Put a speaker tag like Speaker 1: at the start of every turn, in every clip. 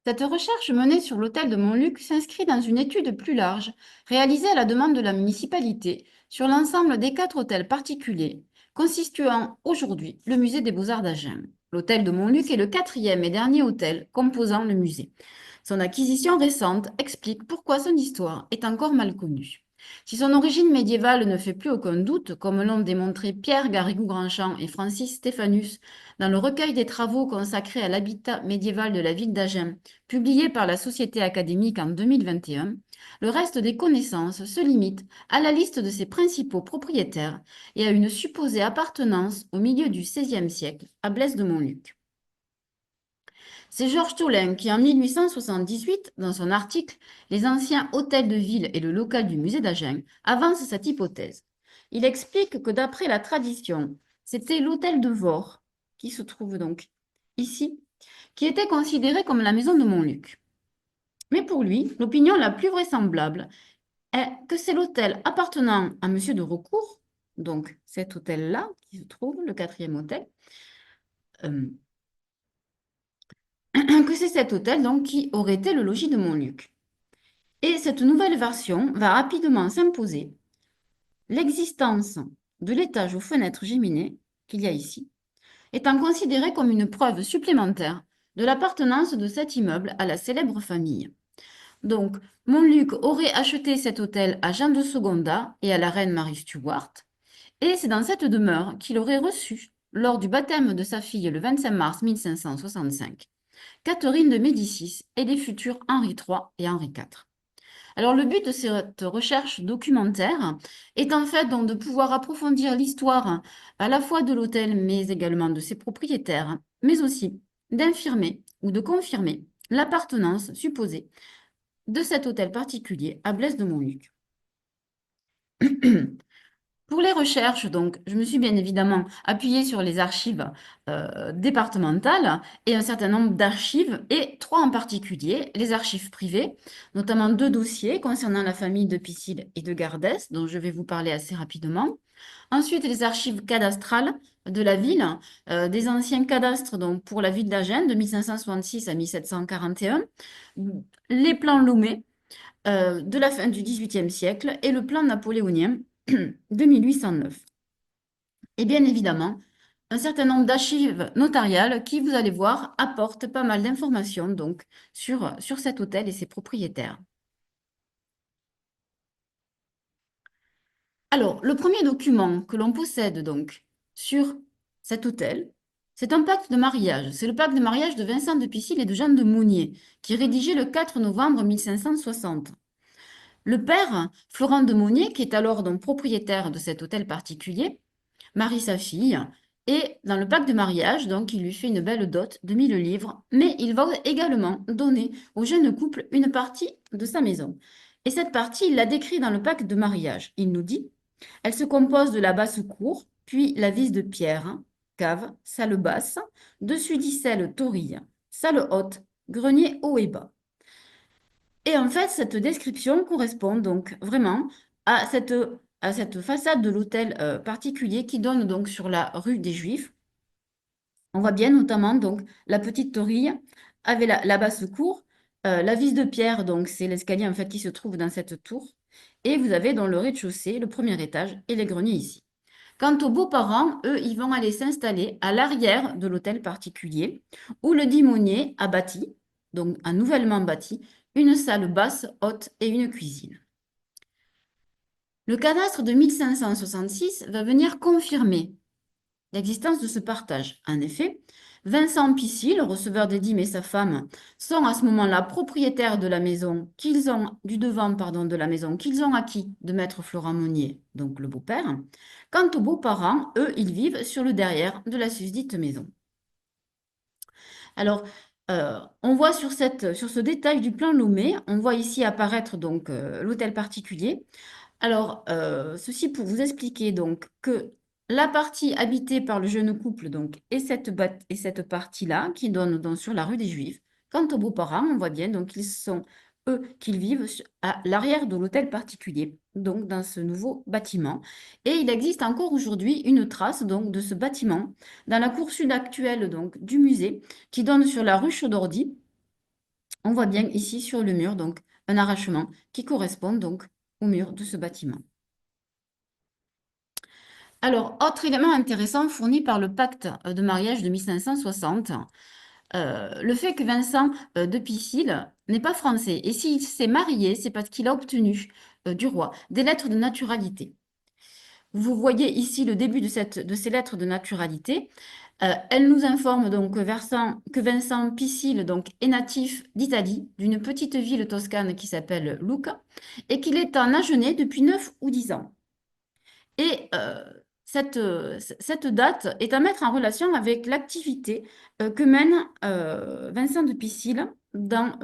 Speaker 1: Cette recherche menée sur l'hôtel de Montluc s'inscrit dans une étude plus large, réalisée à la demande de la municipalité, sur l'ensemble des 4 hôtels particuliers, constituant aujourd'hui le musée des Beaux-Arts d'Agen. L'hôtel de Montluc est le 4e et dernier hôtel composant le musée. Son acquisition récente explique pourquoi son histoire est encore mal connue. Si son origine médiévale ne fait plus aucun doute, comme l'ont démontré Pierre Garrigou-Grandchamp et Francis Stéphanus dans le recueil des travaux consacrés à l'habitat médiéval de la ville d'Agen, publié par la Société académique en 2021, le reste des connaissances se limite à la liste de ses principaux propriétaires et à une supposée appartenance au milieu du XVIe siècle à Blaise de Montluc. C'est Georges Tolain qui, en 1878, dans son article Les anciens hôtels de ville et le local du musée d'Agen, avance cette hypothèse. Il explique que d'après la tradition, c'était l'hôtel de Vore, qui se trouve donc ici, qui était considéré comme la maison de Montluc. Mais pour lui, l'opinion la plus vraisemblable est que c'est l'hôtel appartenant à Monsieur de Recourt, donc cet hôtel-là, qui se trouve, le 4e hôtel, euh, que c'est cet hôtel donc qui aurait été le logis de Montluc. Et cette nouvelle version va rapidement s'imposer. L'existence de l'étage aux fenêtres géminées, qu'il y a ici, étant considérée comme une preuve supplémentaire de l'appartenance de cet immeuble à la célèbre famille. Donc, Montluc aurait acheté cet hôtel à Jean de Secondat et à la reine Marie Stuart, et c'est dans cette demeure qu'il aurait reçu, lors du baptême de sa fille le 25 mars 1565, Catherine de Médicis et les futurs Henri III et Henri IV. Alors, le but de cette recherche documentaire est en fait donc de pouvoir approfondir l'histoire à la fois de l'hôtel, mais également de ses propriétaires, mais aussi d'infirmer ou de confirmer l'appartenance supposée de cet hôtel particulier à Blaise de Montluc. Pour les recherches, donc, je me suis bien évidemment appuyée sur les archives départementales et un certain nombre d'archives, et 3 en particulier, les archives privées, notamment 2 dossiers concernant la famille de Piscille et de Gardès, dont je vais vous parler assez rapidement. Ensuite, les archives cadastrales de la ville, des anciens cadastres donc, pour la ville d'Agen de 1566 à 1741, les plans Loumet de la fin du XVIIIe siècle et le plan napoléonien de 1809. Et bien évidemment, un certain nombre d'archives notariales qui, vous allez voir, apportent pas mal d'informations donc sur cet hôtel et ses propriétaires. Alors, le premier document que l'on possède donc sur cet hôtel, c'est un pacte de mariage. C'est le pacte de mariage de Vincent de Piscille et de Jeanne de Mounier, qui est rédigé le 4 novembre 1560. Le père, Florent de Monnier, qui est alors donc propriétaire de cet hôtel particulier, marie sa fille, et dans le pacte de mariage, donc il lui fait une belle dot de 1000 livres, mais il va également donner au jeune couple une partie de sa maison. Et cette partie, il la décrit dans le pacte de mariage. Il nous dit, elle se compose de la basse-cour, puis la vis de pierre, cave, salle basse, dessus dit celle torille, salle haute, grenier haut et bas. Et en fait, cette description correspond donc vraiment à cette façade de l'hôtel particulier qui donne donc sur la rue des Juifs. On voit bien notamment donc la petite torille avec la basse cour, la vis de pierre, donc c'est l'escalier en fait qui se trouve dans cette tour. Et vous avez dans le rez-de-chaussée, le premier étage et les greniers ici. Quant aux beaux-parents, eux, ils vont aller s'installer à l'arrière de l'hôtel particulier, où le dimonier a bâti, donc a nouvellement bâti, une salle basse, haute et une cuisine. Le cadastre de 1566 va venir confirmer l'existence de ce partage. En effet, Vincent Piscille, le receveur des dîmes et sa femme, sont à ce moment-là propriétaires de la maison du devant pardon, de la maison qu'ils ont acquis de maître Florent Monnier, donc le beau-père. Quant aux beaux-parents, eux, ils vivent sur le derrière de la susdite maison. Alors, on voit sur ce détail du plan Lomé, on voit ici apparaître donc l'hôtel particulier. Alors, ceci pour vous expliquer donc que la partie habitée par le jeune couple donc, est cette partie-là qui donne donc, sur la rue des Juifs. Quant aux beaux-parents, on voit bien donc ils sont eux qu'ils vivent à l'arrière de l'hôtel particulier, donc dans ce nouveau bâtiment. Et il existe encore aujourd'hui une trace donc de ce bâtiment dans la cour sud actuelle donc du musée qui donne sur la rue Chaudordy On voit bien ici sur le mur, donc, un arrachement qui correspond donc au mur de ce bâtiment. Alors, autre élément intéressant fourni par le pacte de mariage de 1560, le fait que Vincent de Piscille n'est pas français. Et s'il s'est marié, c'est parce qu'il a obtenu du roi des lettres de naturalité. Vous voyez ici le début de ces lettres de naturalité. Elles nous informent donc que Vincent Piscille donc, est natif d'Italie, d'une petite ville toscane qui s'appelle Lucca, et qu'il est en agenais depuis 9 ou 10 ans. Et cette date est à mettre en relation avec l'activité que mène Vincent de Piscille dans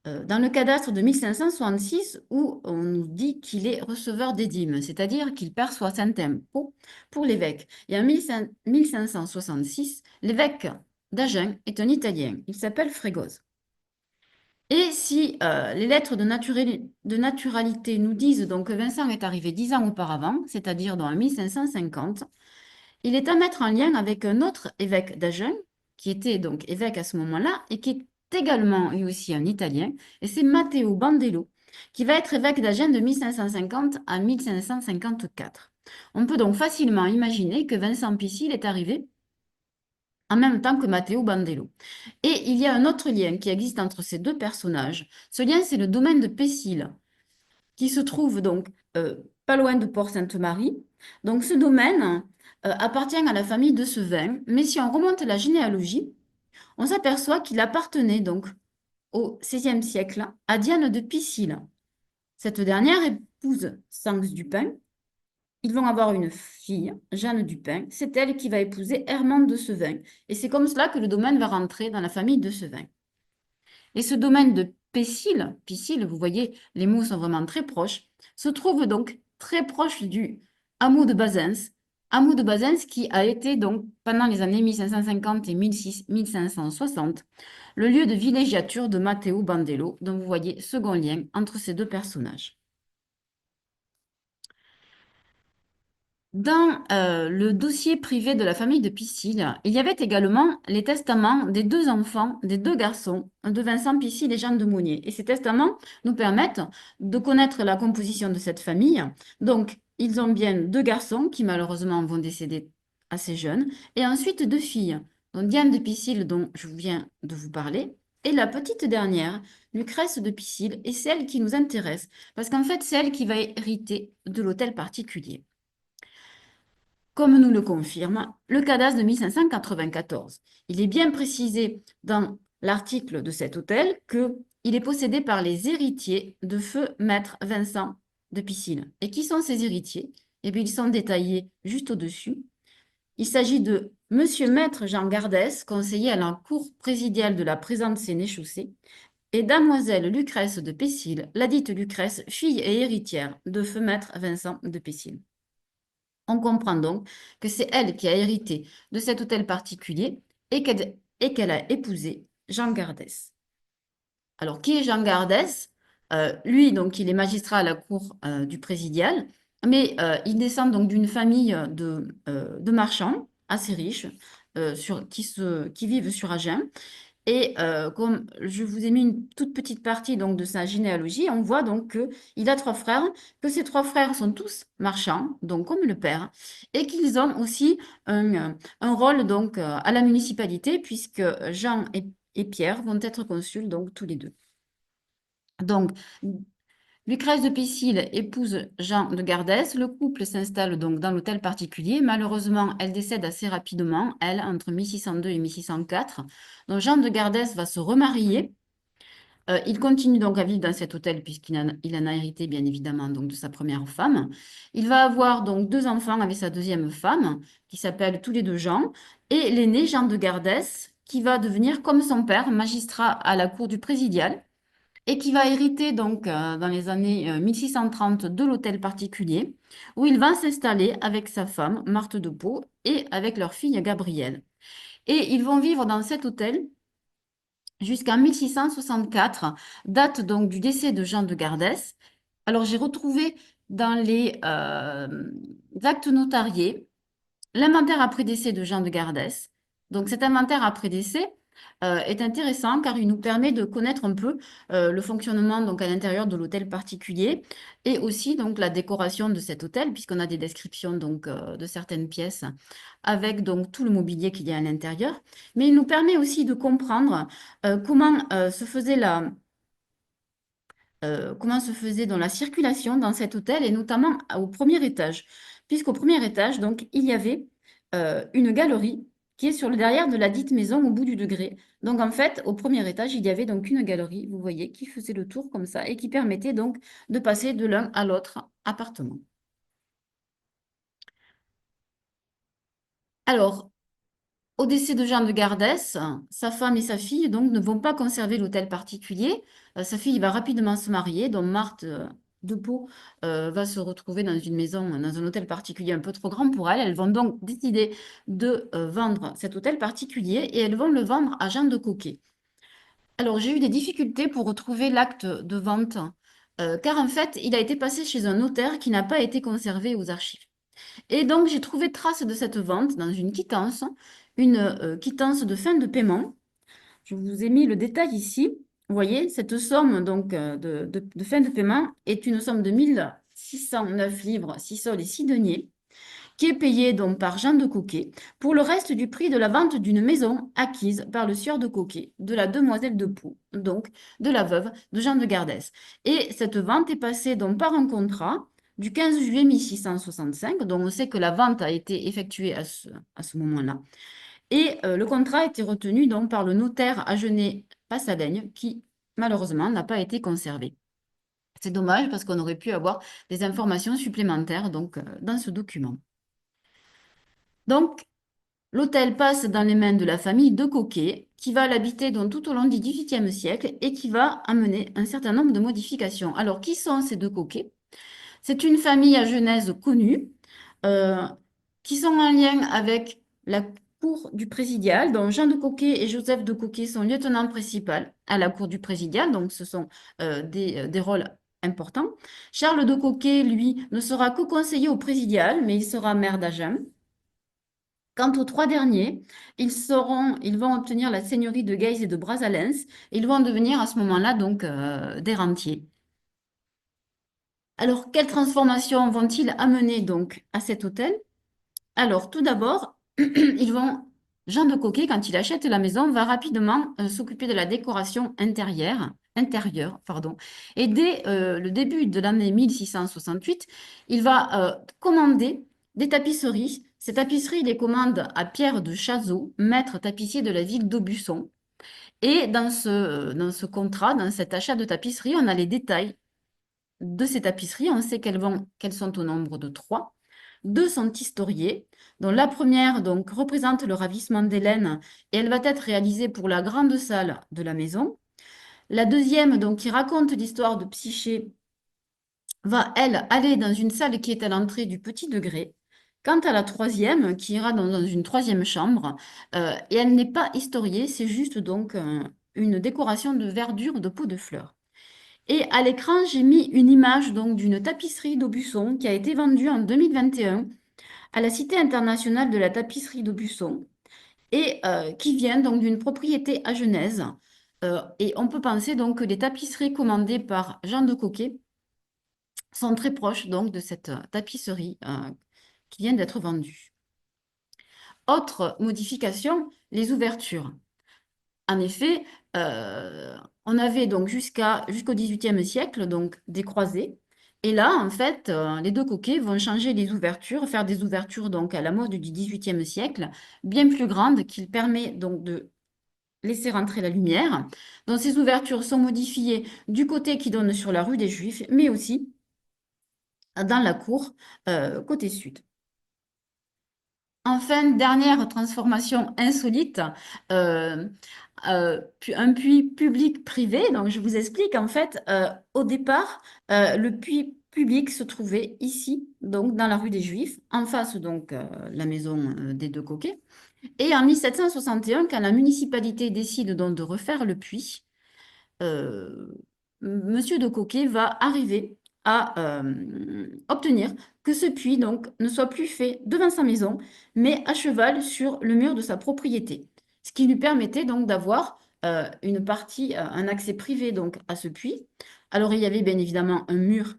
Speaker 1: le cadastre de 1566 où on nous dit qu'il est receveur des dîmes, c'est-à-dire qu'il perçoit cet impôt pour l'évêque. Et en 1566, l'évêque d'Agen est un Italien, il s'appelle Frégoso. Et si les lettres de naturalité nous disent donc que Vincent est arrivé 10 ans auparavant, c'est-à-dire dans 1550, il est à mettre en lien avec un autre évêque d'Agen, qui était donc évêque à ce moment-là, et qui est également lui aussi un Italien, et c'est Matteo Bandello, qui va être évêque d'Agen de 1550 à 1554. On peut donc facilement imaginer que Vincent Piscille est arrivé en même temps que Matteo Bandello. Et il y a un autre lien qui existe entre ces deux personnages. Ce lien, c'est le domaine de Pessil, qui se trouve donc pas loin de Port-Sainte-Marie. Donc ce domaine appartient à la famille de Sevin, mais si on remonte la généalogie, on s'aperçoit qu'il appartenait donc au XVIe siècle à Diane de Pissil. Cette dernière épouse Sanx Dupin. Ils vont avoir une fille, Jeanne Dupin. C'est elle qui va épouser Hermande de Sevin. Et c'est comme cela que le domaine va rentrer dans la famille de Sevin. Et ce domaine de Pissil, vous voyez, les mots sont vraiment très proches, se trouve donc très proche du hameau de Bazens. Hameau de Bazens qui a été donc pendant les années 1550 et 1560 le lieu de villégiature de Matteo Bandello, dont vous voyez second lien entre ces deux personnages. Dans le dossier privé de la famille de Piscille, il y avait également les testaments des deux enfants, des deux garçons, de Vincent Piscille et Jeanne de Monnier. Et ces testaments nous permettent de connaître la composition de cette famille. Donc, ils ont bien deux garçons qui malheureusement vont décéder assez jeunes, et ensuite deux filles, dont Diane de Piscille, dont je viens de vous parler, et la petite dernière, Lucrèce de Piscille, et celle qui nous intéresse, parce qu'en fait, c'est elle qui va hériter de l'hôtel particulier. Comme nous le confirme le cadastre de 1594. Il est bien précisé dans l'article de cet hôtel qu'il est possédé par les héritiers de feu maître Vincent de Piscine. Et qui sont ces héritiers? Eh bien, ils sont détaillés juste au-dessus. Il s'agit de Monsieur Maître Jean Gardès, conseiller à la cour présidiale de la présente sénéchaussée, et Damoiselle Lucrèce de Pessil, ladite Lucrèce, fille et héritière de feu maître Vincent de Pessil. On comprend donc que c'est elle qui a hérité de cet hôtel particulier et qu'elle a épousé Jean Gardès. Alors, qui est Jean Gardès? Lui, donc, il est magistrat à la cour du présidial, mais il descend donc d'une famille de marchands assez riches qui vivent sur Agen. Et comme je vous ai mis une toute petite partie donc, de sa généalogie, on voit donc qu'il a trois frères, que ces trois frères sont tous marchands, donc comme le père, et qu'ils ont aussi un rôle donc, à la municipalité, puisque Jean et Pierre vont être consuls, donc tous les deux. Donc, Lucrèce de Piscille épouse Jean de Gardès. Le couple s'installe donc dans l'hôtel particulier. Malheureusement, elle décède assez rapidement, elle, entre 1602 et 1604. Donc, Jean de Gardès va se remarier. Il continue donc à vivre dans cet hôtel puisqu'il en a hérité bien évidemment donc de sa première femme. Il va avoir donc deux enfants avec sa deuxième femme qui s'appellent tous les deux Jean et l'aîné Jean de Gardès qui va devenir comme son père magistrat à la cour du présidial et qui va hériter donc dans les années 1630 de l'hôtel particulier où il va s'installer avec sa femme Marthe de Pau et avec leur fille Gabrielle. Et ils vont vivre dans cet hôtel jusqu'en 1664, date donc du décès de Jean de Gardès. Alors j'ai retrouvé dans les actes notariés l'inventaire après décès de Jean de Gardès. Donc cet inventaire après décès est intéressant car il nous permet de connaître un peu le fonctionnement donc, à l'intérieur de l'hôtel particulier et aussi donc, la décoration de cet hôtel, puisqu'on a des descriptions donc, de certaines pièces avec donc, tout le mobilier qu'il y a à l'intérieur. Mais il nous permet aussi de comprendre comment se faisait comment se faisait dans la circulation dans cet hôtel et notamment au premier étage. Puisqu'au premier étage, donc, il y avait une galerie qui est sur le derrière de la dite maison au bout du degré. Donc, en fait, au premier étage, il y avait donc une galerie, vous voyez, qui faisait le tour comme ça et qui permettait donc de passer de l'un à l'autre appartement. Alors, au décès de Jean de Gardès, sa femme et sa fille donc, ne vont pas conserver l'hôtel particulier. Sa fille va rapidement se marier, donc Marthe de Pau va se retrouver dans une maison, dans un hôtel particulier un peu trop grand pour elle. Elles vont donc décider de vendre cet hôtel particulier et elles vont le vendre à Jean de Coquet. Alors, j'ai eu des difficultés pour retrouver l'acte de vente, car en fait, il a été passé chez un notaire qui n'a pas été conservé aux archives. Et donc, j'ai trouvé trace de cette vente dans une quittance de fin de paiement. Je vous ai mis le détail ici. Vous voyez, cette somme donc, de fin de paiement est une somme de 1609 livres, 6 sols et 6 deniers, qui est payée donc par Jean de Coquet pour le reste du prix de la vente d'une maison acquise par le sieur de Coquet, de la demoiselle de Pau, donc de la veuve de Jean de Gardès. Et cette vente est passée donc par un contrat du 15 juillet 1665, dont on sait que la vente a été effectuée à ce moment-là. Et le contrat a été retenu donc par le notaire Agenais Passadaigne, qui malheureusement n'a pas été conservé. C'est dommage parce qu'on aurait pu avoir des informations supplémentaires donc, dans ce document. Donc, l'hôtel passe dans les mains de la famille de Coquet, qui va l'habiter donc tout au long du XVIIIe siècle et qui va amener un certain nombre de modifications. Alors, qui sont ces deux Coquets? C'est une famille à Genèse connue, euh, qui sont en lien avec la cour du présidial. Donc, Jean de Coquet et Joseph de Coquet sont lieutenants principaux à la cour du présidial, donc ce sont des rôles importants. Charles de Coquet, lui, ne sera que conseiller au présidial, mais il sera maire d'Agen. Quant aux trois derniers, ils vont obtenir la seigneurie de Guise et de Brazalens. Ils vont devenir à ce moment-là donc des rentiers. Alors, quelles transformations vont-ils amener donc à cet hôtel? Alors, tout d'abord, Jean de Coquet, quand il achète la maison, va rapidement s'occuper de la décoration intérieure, pardon. Et dès le début de l'année 1668, il va commander des tapisseries. Ces tapisseries, il les commande à Pierre de Chazot, maître tapissier de la ville d'Aubusson. Et dans ce contrat, dans cet achat de tapisserie, on a les détails de ces tapisseries. On sait qu'elles sont au nombre de trois. Deux sont historiées, dont la première donc, représente le ravissement d'Hélène et elle va être réalisée pour la grande salle de la maison. La deuxième, donc, qui raconte l'histoire de Psyché, va, elle, aller dans une salle qui est à l'entrée du petit degré. Quant à la troisième, qui ira dans une troisième chambre, et elle n'est pas historiée, c'est juste donc une décoration de verdure de peau de fleurs. Et à l'écran, j'ai mis une image donc d'une tapisserie d'Aubusson qui a été vendue en 2021 à la Cité internationale de la tapisserie d'Aubusson et qui vient donc d'une propriété à Genèse. Et on peut penser donc que les tapisseries commandées par Jean de Coquet sont très proches donc de cette tapisserie qui vient d'être vendue. Autre modification, les ouvertures. En effet, on avait donc jusqu'au XVIIIe siècle donc des croisées. Et là, en fait, les deux coquets vont changer les ouvertures, faire des ouvertures donc à la mode du XVIIIe siècle, bien plus grandes, qui permet donc de laisser rentrer la lumière. Donc ces ouvertures sont modifiées du côté qui donne sur la rue des Juifs, mais aussi dans la cour côté sud. Enfin, dernière transformation insolite, euh, un puits public-privé. Donc, je vous explique, en fait, au départ, le puits public se trouvait ici, donc dans la rue des Juifs, en face, donc, la maison des deux coquets. Et en 1761, quand la municipalité décide donc de refaire le puits, euh, Monsieur de Coquet va arriver à obtenir que ce puits donc ne soit plus fait devant sa maison, mais à cheval sur le mur de sa propriété. ce qui lui permettait donc d'avoir une partie, un accès privé donc à ce puits. Alors, il y avait bien évidemment un mur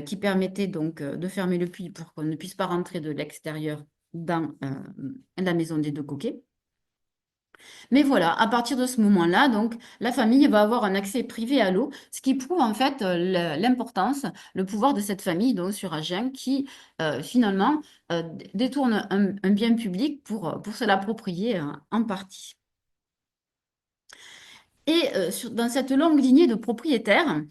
Speaker 1: qui permettait donc de fermer le puits pour qu'on ne puisse pas rentrer de l'extérieur dans la maison des deux coquets. Mais voilà, à partir de ce moment-là, donc, la famille va avoir un accès privé à l'eau, ce qui prouve en fait l'importance, le pouvoir de cette famille donc, sur Agen qui finalement détourne un bien public pour se l'approprier en partie. Et dans cette longue lignée de propriétaires,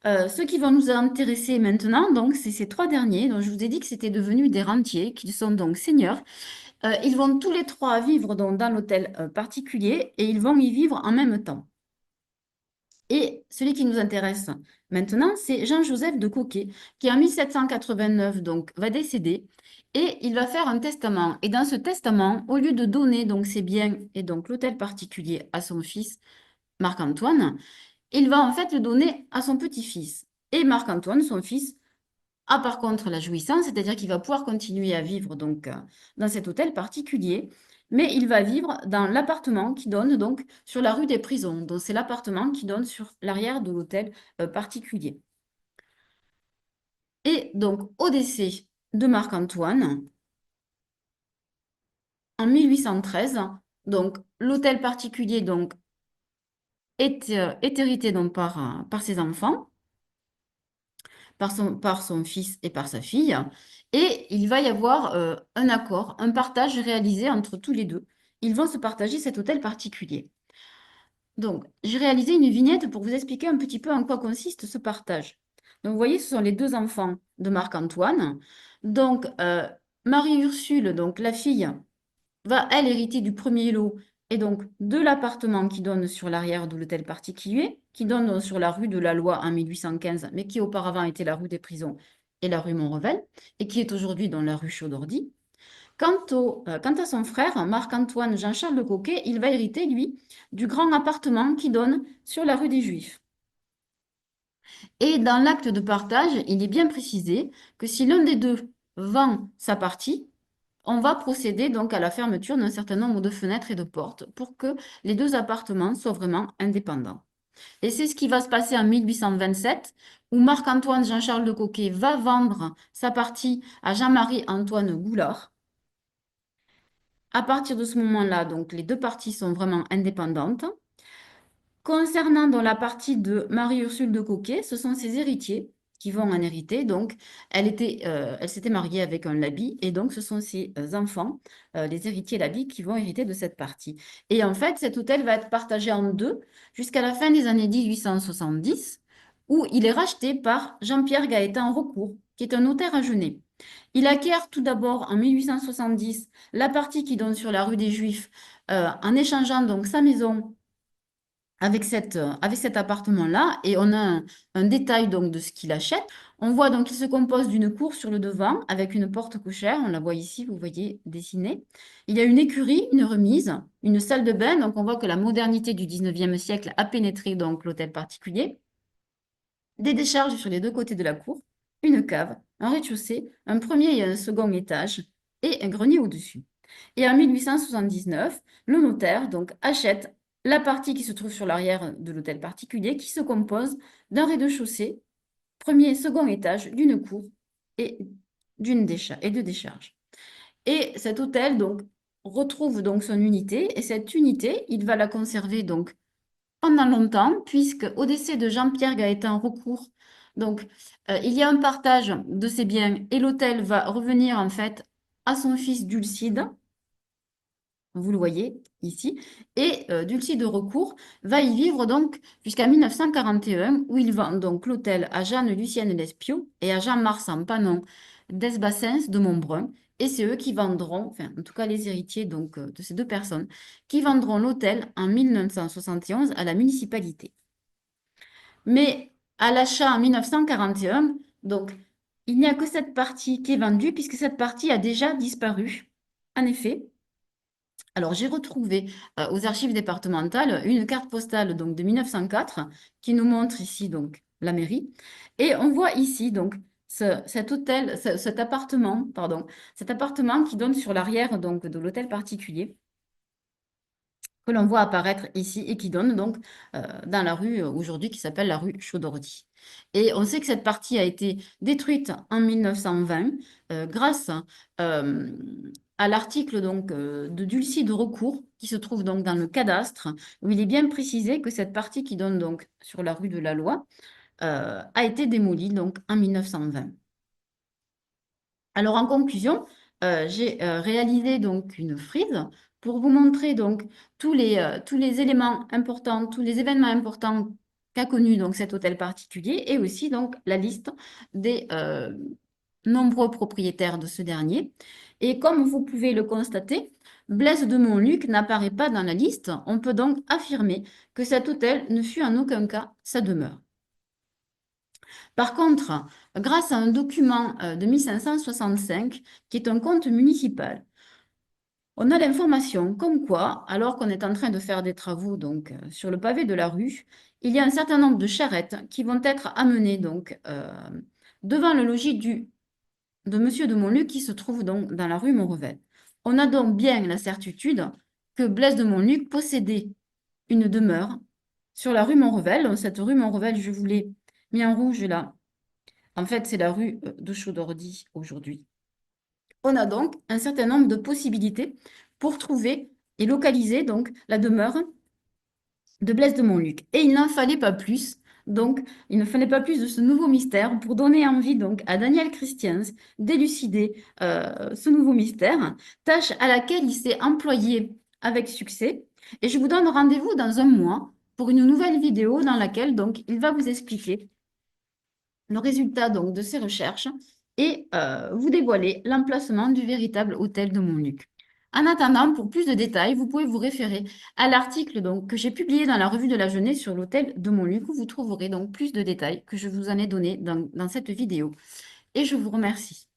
Speaker 1: ceux qui vont nous intéresser maintenant, donc, c'est ces trois derniers, dont je vous ai dit que c'était devenu des rentiers, qui sont donc seigneurs. Ils vont tous les trois vivre donc, dans l'hôtel particulier et ils vont y vivre en même temps. Et celui qui nous intéresse maintenant, c'est Jean-Joseph de Coquet, qui en 1789 donc, va décéder et il va faire un testament. Et dans ce testament, au lieu de donner donc, ses biens et donc l'hôtel particulier à son fils Marc-Antoine, il va en fait le donner à son petit-fils. Et Marc-Antoine, son fils, a par contre la jouissance, c'est-à-dire qu'il va pouvoir continuer à vivre donc dans cet hôtel particulier, mais il va vivre dans l'appartement qui donne donc sur la rue des Prisons. Donc c'est l'appartement qui donne sur l'arrière de l'hôtel particulier. Et donc au décès de Marc-Antoine, en 1813, donc l'hôtel particulier donc est hérité donc par ses enfants. Par son fils et par sa fille. Et il va y avoir un accord, un partage réalisé entre tous les deux. Ils vont se partager cet hôtel particulier. Donc, j'ai réalisé une vignette pour vous expliquer un petit peu en quoi consiste ce partage. Donc, vous voyez, ce sont les deux enfants de Marc-Antoine. Donc, Marie-Ursule, donc la fille, va, elle, hériter du premier lot et donc de l'appartement qui donne sur l'arrière de l'hôtel particulier, qui donne donc sur la rue de la Loi en 1815, mais qui auparavant était la rue des Prisons et la rue Montrevel, et qui est aujourd'hui dans la rue Chaudordy. Quant à son frère, Marc-Antoine Jean-Charles de Coquet, il va hériter, lui, du grand appartement qui donne sur la rue des Juifs. Et dans l'acte de partage, il est bien précisé que si l'un des deux vend sa partie, on va procéder donc à la fermeture d'un certain nombre de fenêtres et de portes pour que les deux appartements soient vraiment indépendants. Et c'est ce qui va se passer en 1827, où Marc-Antoine Jean-Charles de Coquet va vendre sa partie à Jean-Marie Antoine Goulard. À partir de ce moment-là, donc les deux parties sont vraiment indépendantes. Concernant dans la partie de Marie-Ursule de Coquet, ce sont ses héritiers qui vont en hériter. Donc, elle s'était mariée avec un Labi et donc ce sont ses enfants, les héritiers Labi, qui vont hériter de cette partie. Et en fait, cet hôtel va être partagé en deux jusqu'à la fin des années 1870, où il est racheté par Jean-Pierre Gaëtan Recourt, qui est un notaire à Genève. Il acquiert tout d'abord en 1870 la partie qui donne sur la rue des Juifs en échangeant donc sa maison avec cet appartement-là, et on a un détail donc de ce qu'il achète. On voit donc qu'il se compose d'une cour sur le devant avec une porte cochère, on la voit ici, vous voyez dessinée. Il y a une écurie, une remise, une salle de bain, donc on voit que la modernité du 19e siècle a pénétré donc l'hôtel particulier. Des décharges sur les deux côtés de la cour, une cave, un rez-de-chaussée, un premier et un second étage et un grenier au-dessus. Et en 1879, le notaire donc achète la partie qui se trouve sur l'arrière de l'hôtel particulier qui se compose d'un rez-de-chaussée, premier et second étage, d'une cour et de décharges. Et cet hôtel donc retrouve donc son unité et cette unité, il va la conserver donc pendant longtemps, puisque au décès de Jean-Pierre Gaëtan Recourt, donc il y a un partage de ses biens et l'hôtel va revenir en fait à son fils Dulcide, vous le voyez ici, et Dulcide de Recourt va y vivre donc jusqu'à 1941, où il vend donc l'hôtel à Jeanne-Lucienne Lespiot et à Jean-Marsan Panon d'Esbassens de Montbrun, et c'est eux qui vendront, enfin en tout cas les héritiers donc, de ces deux personnes, qui vendront l'hôtel en 1971 à la municipalité. Mais à l'achat en 1941, donc il n'y a que cette partie qui est vendue, puisque cette partie a déjà disparu. En effet, alors, j'ai retrouvé aux archives départementales une carte postale donc, de 1904 qui nous montre ici donc, la mairie. Et on voit ici donc, cet hôtel, cet appartement, pardon, cet appartement qui donne sur l'arrière donc, de l'hôtel particulier. que l'on voit apparaître ici et qui donne donc dans la rue aujourd'hui qui s'appelle la rue Chaudordy. Et on sait que cette partie a été détruite en 1920 grâce euh, à l'article donc de Dulcie de Recourt qui se trouve donc dans le cadastre où il est bien précisé que cette partie qui donne donc sur la rue de la Loi a été démolie donc en 1920. Alors en conclusion, j'ai réalisé donc une frise pour vous montrer donc tous les éléments importants, tous les événements importants qu'a connu donc cet hôtel particulier et aussi donc la liste des nombreux propriétaires de ce dernier. Et comme vous pouvez le constater, Blaise de Montluc n'apparaît pas dans la liste. On peut donc affirmer que cet hôtel ne fut en aucun cas sa demeure. Par contre, grâce à un document de 1565, qui est un compte municipal, on a l'information comme quoi, alors qu'on est en train de faire des travaux donc, sur le pavé de la rue, il y a un certain nombre de charrettes qui vont être amenées donc, devant le logis de Monsieur de Montluc qui se trouve donc dans la rue Montrevel. On a donc bien la certitude que Blaise de Montluc possédait une demeure sur la rue Montrevel. Donc, cette rue Montrevel, je vous l'ai mis en rouge là. En fait, c'est la rue de Chaudordy aujourd'hui. On a donc un certain nombre de possibilités pour trouver et localiser donc la demeure de Blaise de Montluc. Et il n'en fallait pas plus. Donc, il ne fallait pas plus de ce nouveau mystère pour donner envie donc à Daniel Christians d'élucider ce nouveau mystère, tâche à laquelle il s'est employé avec succès. Et je vous donne rendez-vous dans un mois pour une nouvelle vidéo dans laquelle donc il va vous expliquer le résultat donc de ces recherches et vous dévoiler l'emplacement du véritable hôtel de Montluc. En attendant, pour plus de détails, vous pouvez vous référer à l'article donc, que j'ai publié dans la revue de la jeunesse sur l'hôtel de Montluc, où vous trouverez donc plus de détails que je vous en ai donné dans cette vidéo. Et je vous remercie.